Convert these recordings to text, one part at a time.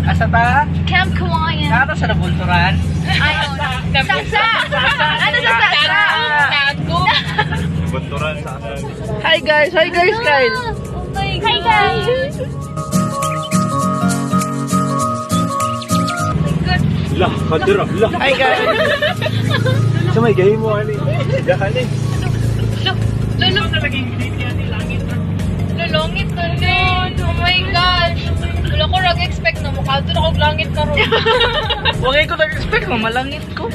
Asa ta? Camp Kawayan. Nata sa nabulturan. Ayun. Saksa! Ano sa saksa? Bunturan sa akin. Hi guys, Kyle. Oh my God. Hi guys. Lah, kadira, lah. Hi guys. Sa may gahi mo, ani. Dakan eh. Lulong na laging lulongit na rin. Oh my gosh. Wala ko nag-expect na mukha doon ako langit na rin. Huwag ko nag-expect, mamalangit ko.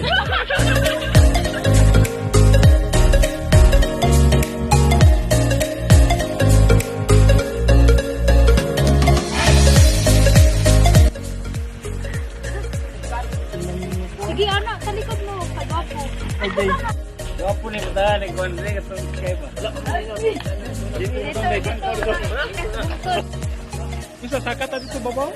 Sige anak, sa likod mo. Kagapo. Gapo ni ko ta, nagkuhan rin katong kay ba. Bisa sakat tadi sa babaw?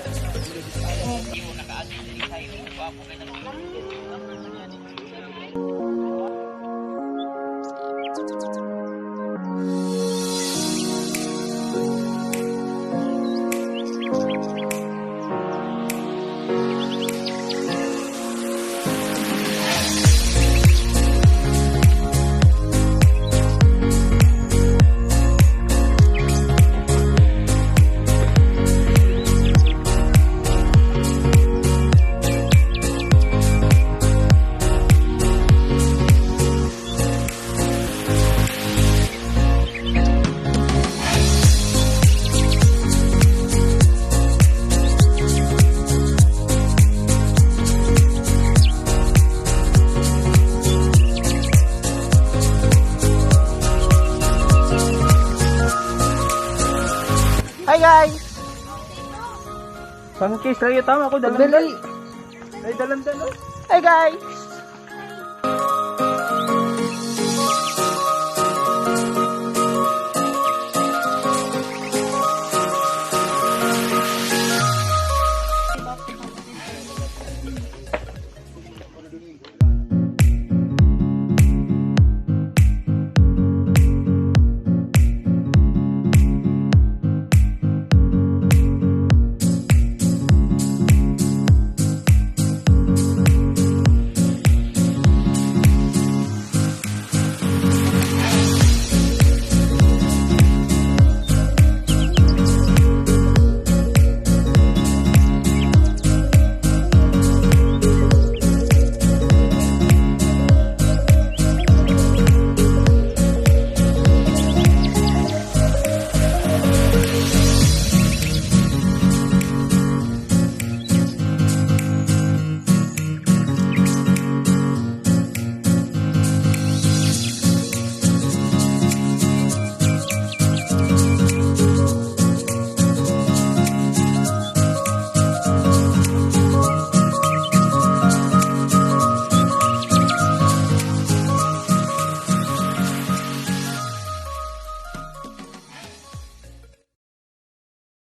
Hi guys. Pangkis lagi tama ako dalan. Dali. Ay dalan. Hi guys.